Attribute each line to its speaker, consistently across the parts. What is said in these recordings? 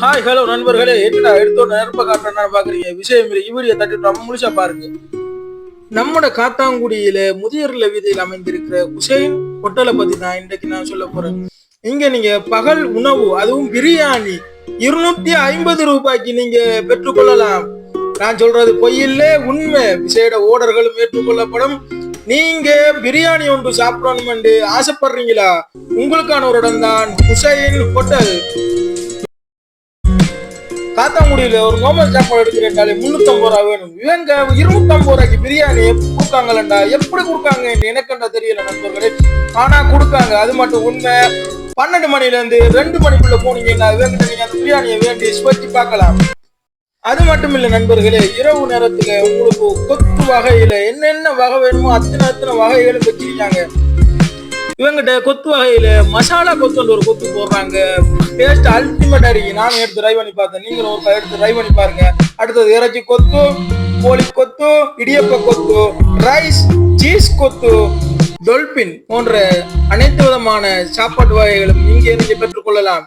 Speaker 1: Hi hello நண்பர்களே, என்னடா எடுத்தோட நெருப்ப காட்டுறா பாக்குறீங்க? விஷயம் வீடியோ தட்டி முழுசா பாருங்க. நம்மட காத்தாங்குடியில முதியோர்ல வீதியில் அமைந்திருக்கிற ஹுசைன் ஹோட்டலை பத்தி தான் இன்றைக்கு நான் சொல்ல போறேன். இங்க நீங்க பகல் உணவு, அதுவும் பிரியாணி 250 ரூபாய்க்கு நீங்க பெற்றுக்கொள்ளலாம். நான் சொல்றது பொய்யில்ல, உண்மை. விசேட ஓர்டர்களும் ஏற்றுக்கொள்ளப்படும். நீங்க பிரியாணி ஒன்று சாப்பிடணும் என்று ஆசைப்படுறீங்களா? உங்களுக்கான ஒரு இடம் தான் ஹுசைன் ஹோட்டல். காத்தாங்குடியில ஒரு நார்மல் சாப்பாடு எடுக்கிறேன்டாலே 350 ரூபா வேணும். இவங்க 250 ரூபாய்க்கு பிரியாணி கொடுக்காங்களா? எப்படி கொடுக்காங்க எனக்குண்டா தெரியல நண்பர்களே. ஆனா கொடுக்காங்க, அது மட்டும் உண்மை. 12 மணில இருந்து 2 மணிக்குள்ள போனீங்கன்னா இவங்க நீங்க அந்த பிரியாணியை வேண்டி ஸ்வச்சி பார்க்கலாம். அது மட்டும் இல்ல நண்பர்களே, இரவு நேரத்துல உங்களுக்கு கொத்து வகையில என்னென்ன வகை வேணுமோ அத்தனை வகைகளும் வச்சிருக்காங்க. இவங்கிட்ட கொத்து வகையில மசாலா கொத்து ஒரு கொத்து போடுறாங்க. டேஸ்ட் அல்டிமேட் அடிக்கு. நானும் எடுத்து ட்ரை பண்ணி பார்த்தேன், நீங்களும் ஒரு எடுத்து ட்ரை பண்ணி பாருங்க. அடுத்தது இறைச்சி கொத்து, கோழி கொத்து, இடியப்ப கொத்து, ரைஸ், சீஸ் கொத்து, டொல்பின் போன்ற அனைத்து விதமான சாப்பாட்டு வகைகளும் இங்கே நீங்க பெற்றுக்கொள்ளலாம்.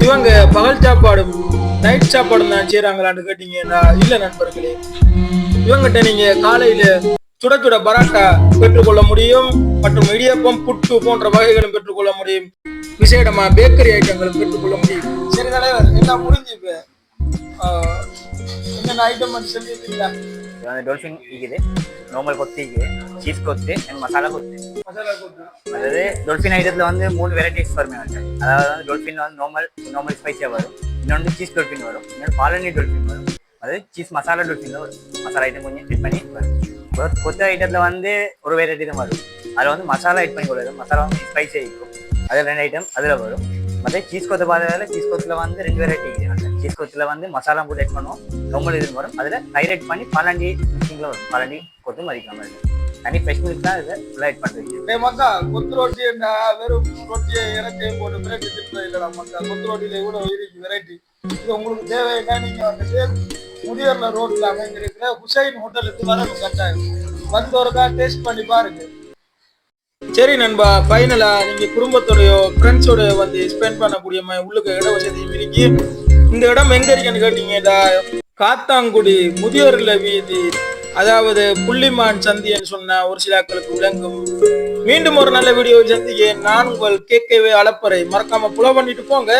Speaker 1: இவங்க பகல் சாப்பாடும் நைட் சாப்பாடும் தான் செய்யறாங்களான்னு கேட்டீங்கன்னா இல்ல நண்பர்களே. இவங்கிட்ட நீங்க காலையில சுட சுட பராட்டா பெற்றுக்கொள்ள முடியும், மற்றும் இடியப்பம், புட்டு போன்ற வகைகளும் பெற்றுக்கொள்ள முடியும். விசேடமா பேக்கரி ஐட்டங்களும் பெற்றுக்கொள்ள முடியும். சரி தலைவர், எல்லாம் முடிஞ்சு இப்ப என்னென்ன ஐட்டம் சொல்லியிருக்கீங்களா?
Speaker 2: டொல்ஃபின் இருக்குது, நார்மல் கொத்து இருக்குது, சீஸ் கொத்து அண்ட் மசாலா கொத்து. அதாவது டொல்ஃபின் ஐட்டத்தில் வந்து 3 வெரைட்டிஸ் வருமே வந்து. அதாவது வந்து டொல்ஃபின் வந்து நார்மல் ஸ்பைஸியாக வரும், இன்னொன்று சீஸ் டொல்ஃபின் வரும், இன்னொன்று பாலனி டொல்ஃபின் வரும். அதாவது சீஸ் மசாலா டொல்ஃபின் வரும். மசாலா ஐட்டம் கொஞ்சம் ஃபிட் பண்ணி வரும். கொத்து ஐட்டத்தில் வந்து ஒரு வெரைட்டி தான் வரும். அதில் வந்து மசாலா ஆட் பண்ணி கொடுக்குறது, மசாலா வந்து ஸ்பைஸியாக இருக்கும். அதில் 2 ஐட்டம் அதில் வரும். மற்ற சீஸ் கொத்து பார்த்ததால சீஸ் கொத்தில் வந்து 2 வெரைட்டி இருக்குது. சீஸ் கொத்தில் வந்து மசாலா கூட ஆட் பண்ணுவோம், ரொம்ப இது வரும். அதில் ஹைலைட் பண்ணி பாலாண்டி மிக்சிங்கில் வரும். பாலாண்டி கொத்து மதிக்காமல் இருக்கும். தனி ஃப்ரெஷ் மில்க் தான் இதை ஃபுல்லாக ஆட் பண்ணுறீங்க.
Speaker 1: மக்கா கொத்து ரொட்டி வெறும் ரொட்டியை இறச்சி போட்டு வெரைட்டி திட்டம் இல்லைடா மக்கா. கொத்து ரொட்டியில கூட இருக்கு வெரைட்டி. இது உங்களுக்கு தேவைன்னா நீங்கள் வந்துட்டு முதியோர்ல ரோட்ல அமைந்திருக்கிற ஹுசைன் ஹோட்டலுக்கு வரணும். கட்டாயம் வந்து ஒருக்கா டேஸ்ட் பண்ணி பாருங்க. சரி நண்பா, ஃபைனலா நீங்க குடும்பத்தோடயோ ஃப்ரெண்ட்ஸோட வந்து ஸ்பெண்ட் பண்ணக்கூடிய உள்ளுக்கு இட வசதியும் இருக்கு. இந்த இடம் எங்க இருக்குன்னு கேட்டீங்கடா, காத்தாங்குடி முதியோர்ல வீதி, அதாவது புள்ளிமான் சந்தின்னு சொன்ன ஒரு சிலாக்களுக்கு விளங்கும். மீண்டும் ஒரு நல்ல வீடியோ சந்திக்க நான் உங்கள் கேட்கவே அளப்பறை. மறக்காம புலோ பண்ணிட்டு போங்க.